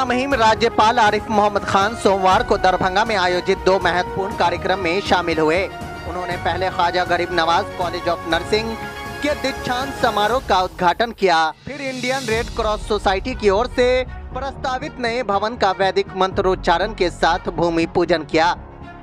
मुहिम राज्यपाल आरिफ मोहम्मद खान सोमवार को दरभंगा में आयोजित 2 महत्वपूर्ण कार्यक्रम में शामिल हुए। उन्होंने पहले ख्वाजा गरीब नवाज कॉलेज ऑफ नर्सिंग के दीक्षांत समारोह का उद्घाटन किया, फिर इंडियन रेड क्रॉस सोसाइटी की ओर से प्रस्तावित नए भवन का वैदिक मंत्रोच्चारण के साथ भूमि पूजन किया।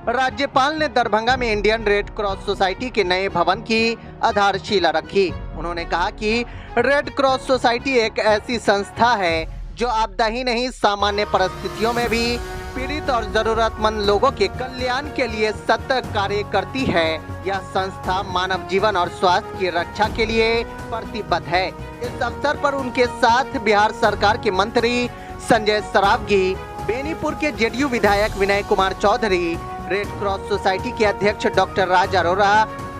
राज्यपाल ने दरभंगा में इंडियन रेड क्रॉस सोसाइटी के नए भवन की आधारशिला रखी। उन्होंने कहा कि रेड क्रॉस सोसाइटी एक ऐसी संस्था है जो आपदा ही नहीं, सामान्य परिस्थितियों में भी पीड़ित और जरूरतमंद लोगों के कल्याण के लिए सतत कार्य करती है। यह संस्था मानव जीवन और स्वास्थ्य की रक्षा के लिए प्रतिबद्ध है। इस अवसर पर उनके साथ बिहार सरकार के मंत्री संजय सरावगी, बेनीपुर के जेडीयू विधायक Vinay Kumar Chaudhary, Red Cross Society के अध्यक्ष doctor Raj Arora,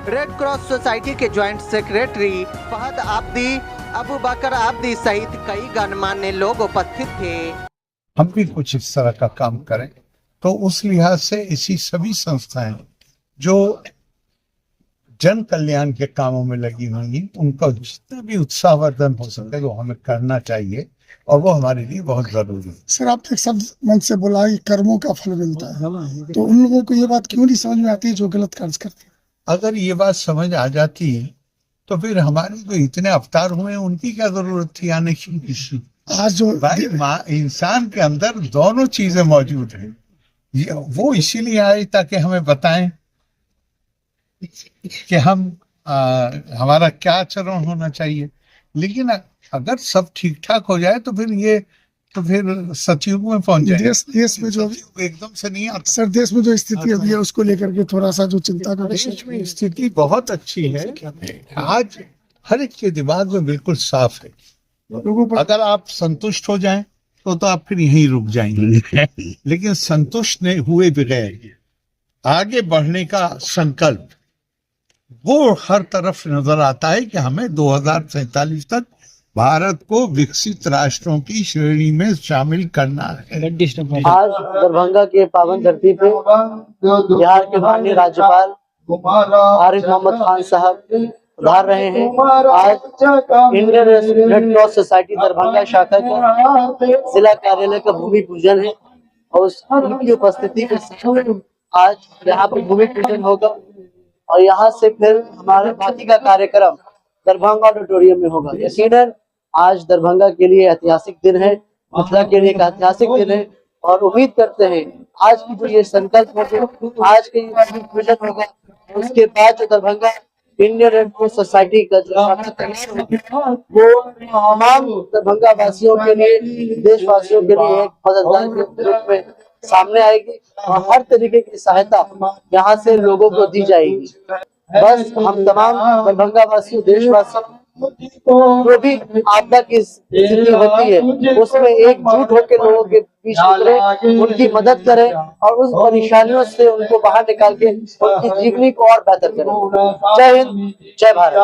Red Cross Society के ज्वाइंट सेक्रेटरी फहद आब्दी, अबू बकर आब्दी सहित कई गणमान्य लोग उपस्थित थे। हम भी कुछ इस तरह का काम करें, तो उस लिहाज से ऐसी सभी संस्थाएं जो जन कल्याण के कामों में लगी होंगी, उनका जितना भी उत्साहवर्धन हो सके वो हमें करना चाहिए और वो हमारे लिए बहुत जरूरी है। सर, आप एक शब्द मन से बोला कि कर्मों का फल मिलता है, तो उन लोगों को ये बात क्यों नहीं समझ में आती है जो गलत कार्य करते हैं? अगर ये बात समझ आ जाती तो फिर हमारे जो इतने अवतार हुए उनकी क्या जरूरत थी आने की? आज जो भाई इंसान के अंदर दोनों चीजें मौजूद हैं। वो इसीलिए आए ताकि हमें बताएं कि हमारा क्या आचरण होना चाहिए। लेकिन अगर सब ठीक ठाक हो जाए तो फिर सतयुग में पहुंच जाए। देश में जो एकदम से नहीं आता। सर, देश में जो स्थिति अभी है उसको लेकर के थोड़ा सा जो चिंता का विषय देश में स्थिति बहुत अच्छी है। आज हर एक के दिमाग में बिल्कुल साफ है। लोगों पर अगर आप संतुष्ट हो जाएं तो आप फिर यहीं रुक जाएंगे। लेकिन संतुष्ट नहीं हुए बगैर आगे बढ़ने का संकल्प वो हर तरफ नजर आता है कि हमें 2047 तक भारत को विकसित राष्ट्रों की श्रेणी में शामिल करना है। आज दरभंगा के पावन धरती पे बिहार के माननीय राज्यपाल आरिफ मोहम्मद खान साहब पधार रहे हैं। आज Indian Red Cross Society Darbhanga शाखा का जिला कार्यालय का भूमि पूजन है और उनकी उपस्थिति में आज यहाँ पर भूमि पूजन होगा और यहाँ से फिर हमारे बाकी का कार्यक्रम दरभंगा ऑडिटोरियम में होगा। यकीनन आज दरभंगा के लिए ऐतिहासिक दिन है, मथुरा के लिए एक ऐतिहासिक दिन है और उम्मीद करते हैं आज की जो ये संकल्प होगा, आज के ये पूजन होगा, उसके बाद जो Darbhanga Indian Red Cross society का जो वो तमाम दरभंगा वासियों के लिए, देशवासियों के लिए एक मददगार के रूप में सामने आएगी और हर तरीके की सहायता यहाँ से लोगों को दी जाएगी। बस हम तमाम दरभंगा वासियों, देशवासियों जो भी आपदा की स्थिति होती है उसमें एकजुट होकर लोगों के बीच उतरे, उनकी मदद करें और उस परेशानियों से उनको बाहर निकाल के उनकी जीवनी को और बेहतर करें। जय हिंद, जय Bharat.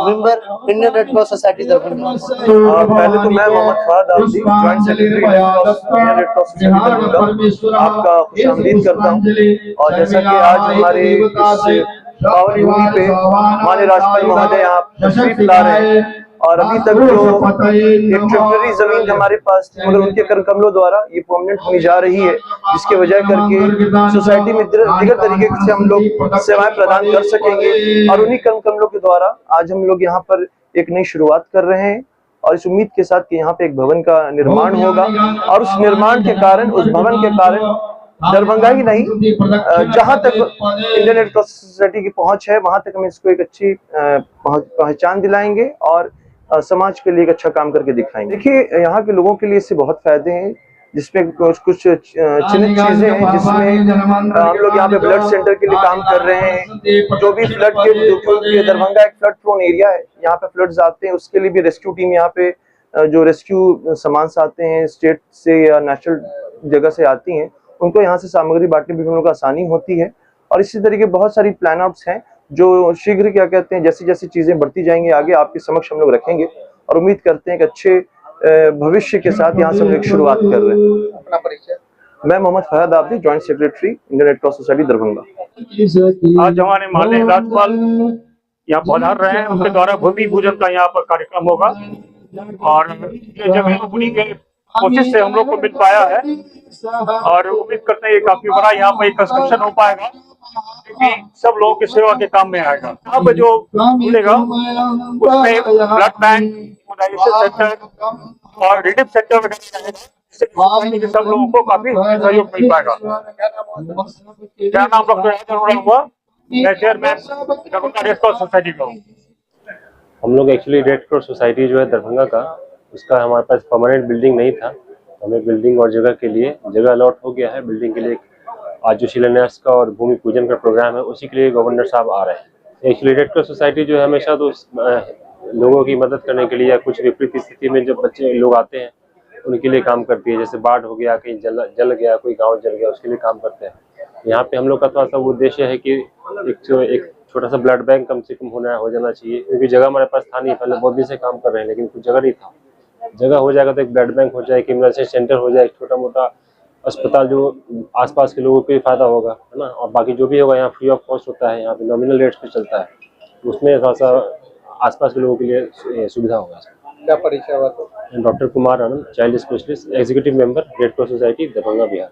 Member Indian Red Cross Society Darbhanga. पहले तो मैं Mohammad Fahad Abdi, joint secretary Indian Red Cross Society Darbhanga, आपका खुशामदीद करता हूँ। और जैसा कि आज हमारे इस पावन भूमि पे माननीय राज्यपाल महोदय यहाँ तशरीफ ला रहे हैं और अभी तक जो एक टेम्पररी जमीन हमारे पास थी मगर उनके कर कमलों द्वारा ये परमानेंट होने जा रही है, जिसकी वजह करके सोसाइटी में दिगर तरीके से हम लोग सेवाएं प्रदान कर सकेंगे और उन्हीं कर्म कमलों के द्वारा आज हम लोग यहाँ पर एक नई शुरुआत कर रहे हैं और इस उम्मीद के साथ कि यहाँ पे एक भवन का निर्माण होगा और उस निर्माण के कारण, उस भवन के कारण दरभंगा ही नहीं, जहां तक इंडियन रेड क्रॉस सोसाइटी की पहुंच है वहां तक हम इसको एक अच्छी पहचान दिलाएंगे और समाज के लिए एक अच्छा काम करके दिखाएंगे। देखिए, यहाँ के लोगों के लिए इससे बहुत फायदे हैं, जिसमें कुछ चिन्हित चीजें हैं जिसमें हम लोग यहाँ पे ब्लड सेंटर के लिए काम कर रहे हैं। जो भी फ्लड के दरभंगा एक फ्लड प्रोन एरिया है, यहाँ पे फ्लड्स आते हैं, उसके लिए भी रेस्क्यू टीम यहाँ पे जो रेस्क्यू सामान से आते हैं स्टेट से या नेशनल जगह से आती हैं, उनको यहाँ से सामग्री बांटने में भी हम लोग को आसानी होती है। और इसी तरीके बहुत सारी प्लान आउट्स हैं जो शीघ्र क्या कहते हैं जैसी जैसी चीजें बढ़ती जाएंगी आगे आपके समक्ष हम लोग रखेंगे और उम्मीद करते हैं कि अच्छे भविष्य के साथ यहाँ से हम एक शुरुआत कर रहे हैं। अपना परिचय? मैं Mohammad Fahad Abdi, joint secretary Indian Red Cross Society Darbhanga. आज हमारे माननीय राज्यपाल यहाँ पधार रहे हैं, उनके द्वारा भूमि पूजन का यहाँ पर कार्यक्रम होगा और ये जमीन पूरी के कोशिश से हम लोग को मिल पाया है और उम्मीद करते हैं ये काफी बड़ा यहाँ पे कंस्ट्रक्शन हो पाएगा, क्योंकि सब लोगों की सेवा के काम में आएगा। यहाँ पे जो मिलेगा उसमें ब्लड बैंक, इम्यूनाइजेशन सेंटर और रिलीफ सेंटर वगैरह, जिससे सब लोगों को काफी सहयोग मिल पाएगा। क्या नाम डॉक्टर अरोड़ा हुआ, मैं chairman Darbhanga red Cross society का हूँ। हम लोग एक्चुअली रेड क्रॉस सोसाइटी जो है दरभंगा का, उसका हमारे पास परमानेंट बिल्डिंग नहीं था। हमें बिल्डिंग और जगह के लिए जगह अलॉट हो गया है। बिल्डिंग के लिए आज जो शिलान्यास का और भूमि पूजन का प्रोग्राम है, उसी के लिए गवर्नर साहब आ रहे हैं। एक्चुअली रेड क्रॉस सोसाइटी जो है हमेशा तो लोगों की मदद करने के लिए या कुछ विपरीत स्थिति में जब बच्चे लोग आते हैं उनके लिए काम करती है। जैसे बाढ़ हो गया, कहीं जल गया, कोई गाँव जल गया, उसके लिए काम करते हैं। यहाँ पे हम लोग का थोड़ा सा वो उद्देश्य है कि एक छोटा सा ब्लड बैंक कम से कम हो जाना चाहिए, क्योंकि जगह हमारे पास था नहीं। पहले बहुत दिन से काम कर रहे हैं लेकिन कुछ जगह नहीं था। जगह हो जाएगा तो एक ब्लड बैंक हो जाए, एक इमरजेंसी सेंटर हो जाए, एक छोटा मोटा अस्पताल जो आसपास के लोगों को भी फायदा होगा, है ना। और बाकी जो भी होगा यहाँ फ्री ऑफ कॉस्ट होता है, यहाँ पे नॉमिनल रेट्स पे चलता है, तो उसमें थोड़ा सा आसपास के लोगों के लिए सुविधा होगा। क्या परिचय हुआ? तो doctor Kumar Anand, child specialist, executive member, Red Cross Society, Darbhanga, Bihar.